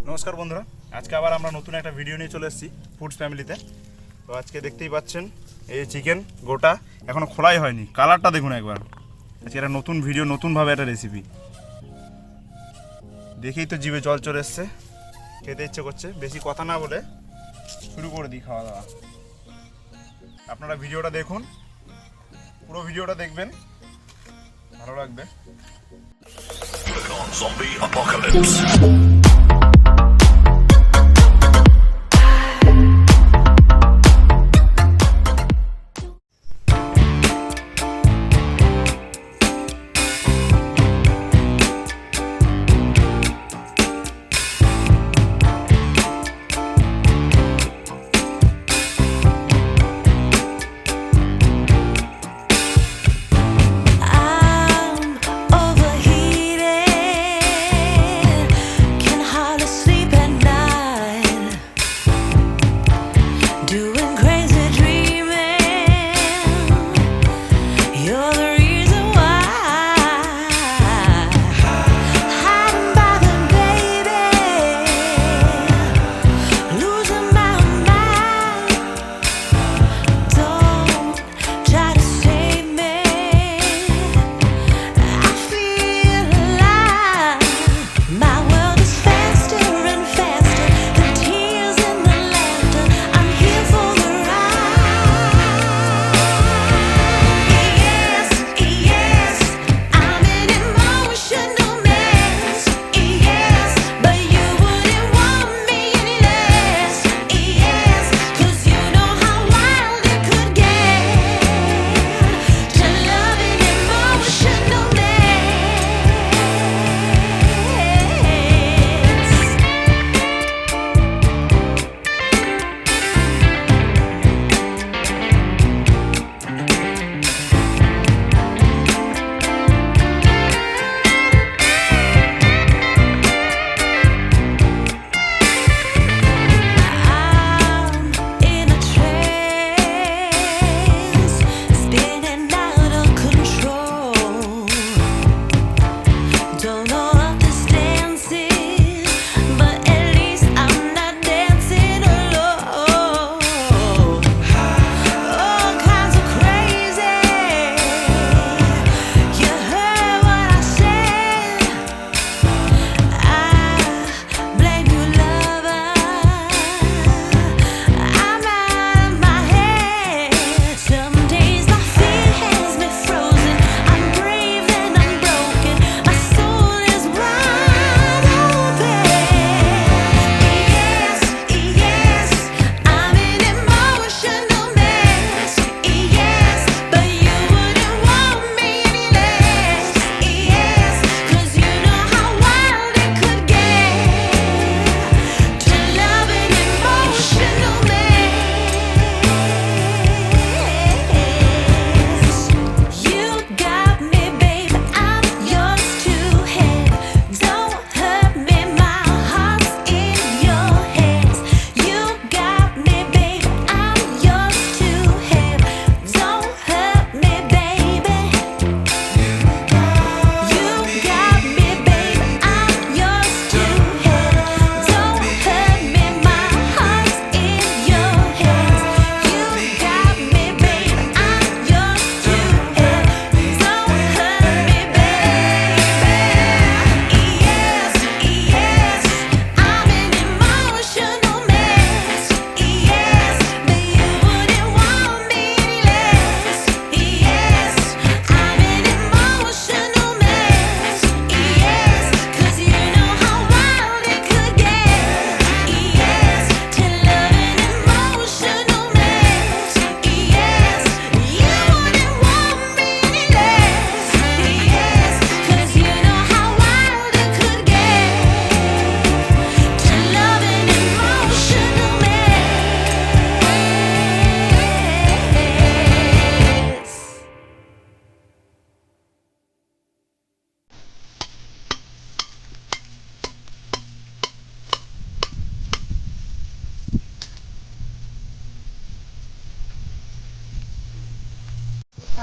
নমস্কার বন্ধুরা, আজকে আবার আমরা নতুন একটা ভিডিও নিয়ে চলে এসেছি ফুডস ফ্যামিলিতে। তো আজকে দেখতেই পাচ্ছেন এই চিকেন গোটা এখনও খোলাই হয়নি, কালারটা দেখুন একবার। আজকে একটা নতুন ভিডিও, নতুনভাবে একটা রেসিপি দেখেই তো জিভে জল চলে এসছে, খেতে ইচ্ছে করছে। বেশি কথা না বলে শুরু করে দিই খাওয়া দাওয়া। আপনারা ভিডিওটা দেখুন, পুরো ভিডিওটা দেখবেন, ভালো লাগবে। Zombie apocalypse.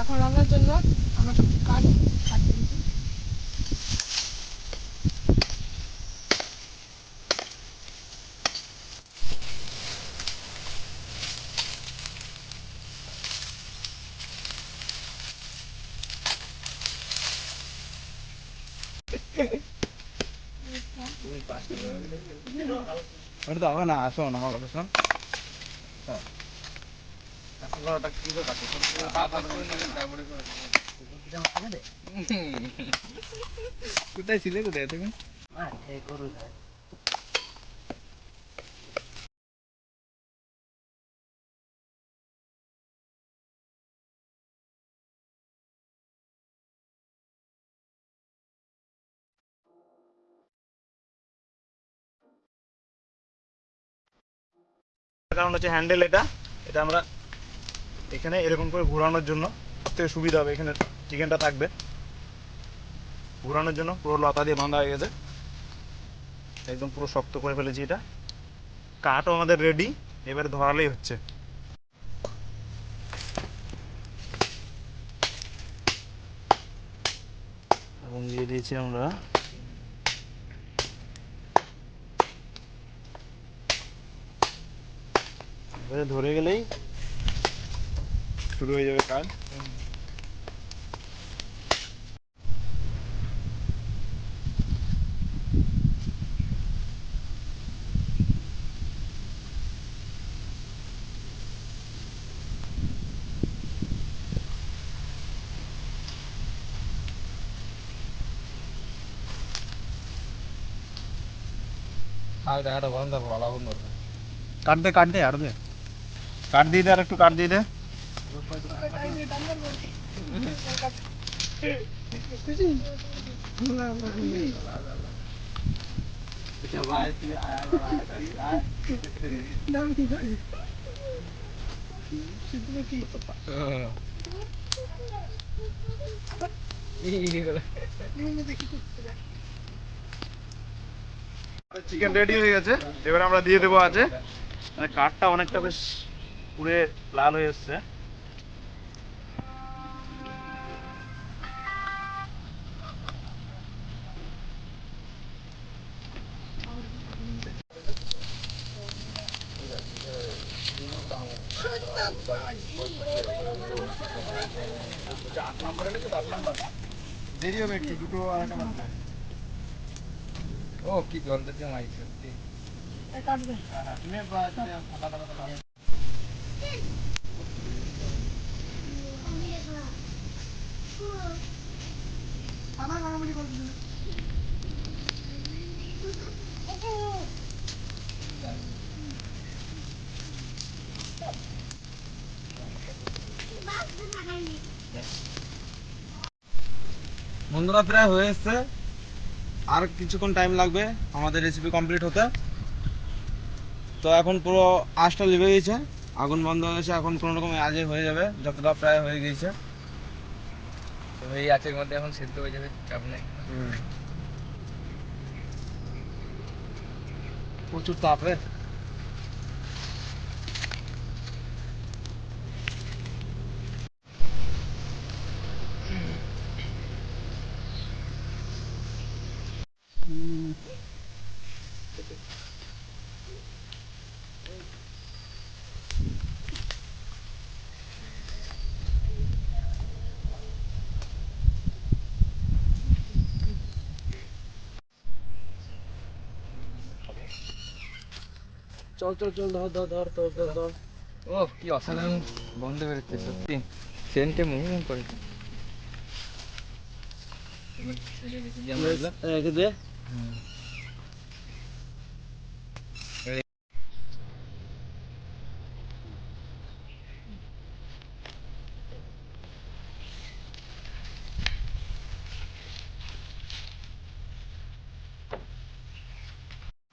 এখন রান্নার জন্য আমরা কাঠ কাটতেছি। ওটা তো হবে না, শোন আমার কথা শোন। কোথায় ছিলে, কোথায় তুমি? কারণ হচ্ছে হ্যান্ডেল, এটা এটা আমরা এখানে এরকম করে ঘোরানোর জন্য সবথেকে সুবিধা হবে। এখানে চিকেনটা থাকবে, ঘোরানোর জন্য পুরো লতা দিয়ে বাঁধা হয়ে গেছে, একদম পুরো শক্ত করে ফেলেছি। এটা কাঠও আমাদের রেডি, এবারে ধরালেই হচ্ছে। এবং দিয়ে দিয়েছি আমরা এবারে, ধরে গেলেই শুরু হয়ে যাবে কাজ। আর দেখা বন্ধ ভালো বন্ধ। কাট দে, কাট দে, আর দে, কাট দিয়ে দে, আর একটু কাট দিয়ে দে। চিকেন রেডি হয়ে গেছে, এবার আমরা দিয়ে দেবো আছে। মানে কাঠটা অনেকটা বেশ পুড়ে লাল হয়ে এসছে। দেরি হবে একটু, দুটো আড়াইটা বাজবে। ও কি গন্ধ যে মাই সত্যি। তুমি বন্ধুরা প্রায় হয়ে এসছে, আর কিছুক্ষণ টাইম লাগবে আমাদের রেসিপি কমপ্লিট হতে। তো এখন পুরো আঁচটা লেগে গেছে, আগুন বন্ধ হয়ে গেছে, এখন কোনো রকম আজে হয়ে যাবে, যতটা প্রায় হয়ে গেছে। তো এই আঁচের মধ্যে এখন সিদ্ধ হয়ে যাবে, চাপ নেই। প্রচুর তাপে। চল চল চল, ধর ধর ধর ধর ধর ধর। ও কি অসাধারণ গন্ধ বেরোচ্ছে সত্যি, সেন্টে মুখ করে। রেখে দে।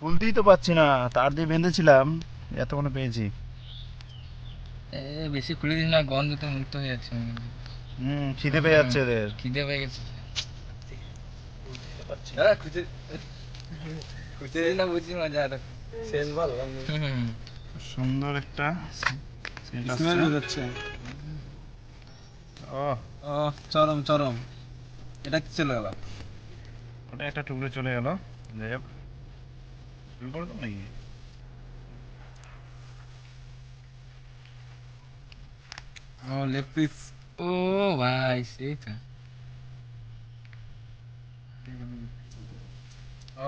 তুলতেই তো পাচ্ছি না, তার দিয়ে বেঁধেছিলাম, এতক্ষণে পেয়েছি। বেশি খুলে দিস না, গন্ধতে মুক্ত হয়ে যাচ্ছে। খিদে পেয়ে যাচ্ছে এদের। খিদে পেয়ে গেছে। খুঁজে খুঁজে না বুঝি মজা আর সেন বল। সুন্দর একটা স্মেল বেরোচ্ছে। ও, ও চরম চরম, এটা কি চলে গেল? ওটা একটা টুকরো চলে গেল। যাই হোক, শুরু করে দাও নাকি? ও লেগ পিস। ও ভাই সেই তো। ও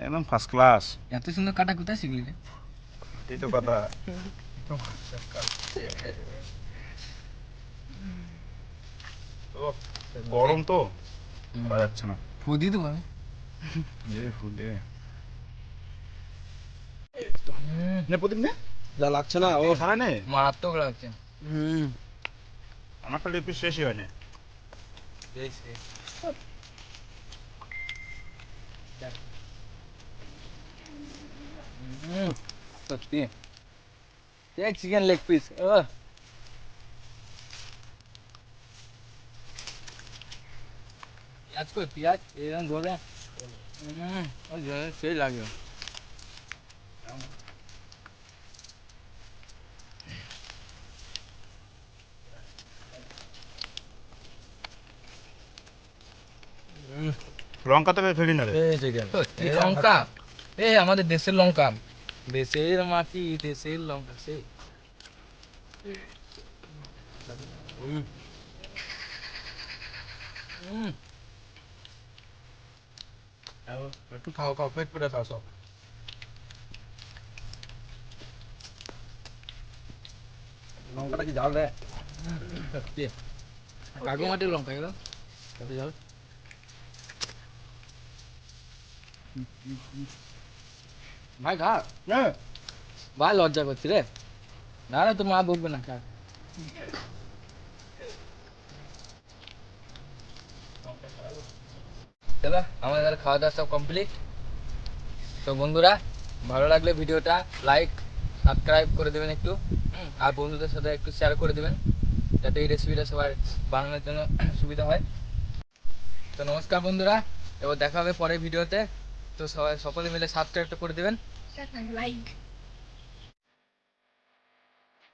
একদম ফার্স্ট ক্লাস। এত সুন্দর কাটা কোথায় শিখলি রে? এই তো কথা। গরম তো করা যাচ্ছে না। ফুদি দেবো আমি। ফুটে নে প্রদীপ নে, যা লাগছে না ও খারাপ নে। মারাত্মক লাগছে। আমার খালি একটু শেষই হয়নি। সত্যি এক চিকেন লেগ পিস। পেঁয়াজ কই পেঁয়াজ এরকম ধরে সেই লাগে। লঙ্কা তো ফেলি না রে। সত্যি লঙ্কা, আমাদের দেশের লঙ্কা, দেশের মাটি দেশের লঙ্কা সেই। একটু খাও খাও পেট পুরে খাও সব। লঙ্কাটা কি ঝাল রে? সত্যি কাগু মাটির লঙ্কা এগুলো যাও। ভাই খা ভাই, লজ্জা করছি রে। না না তোর মা বলবে না, খা। চলো আমাদের খাওয়া দাওয়া সব কমপ্লিট। তো বন্ধুরা, ভালো লাগলে ভিডিওটা লাইক সাবস্ক্রাইব করে দেবেন একটু, আর বন্ধুদের সাথে একটু শেয়ার করে দেবেন, যাতে এই রেসিপিটা সবার বানানোর জন্য সুবিধা হয়। তো নমস্কার বন্ধুরা, এবার দেখা হবে পরের ভিডিওতে। তো সবাই সকলে মিলে সাবস্ক্রাইবটা করে দেবেন। লাইক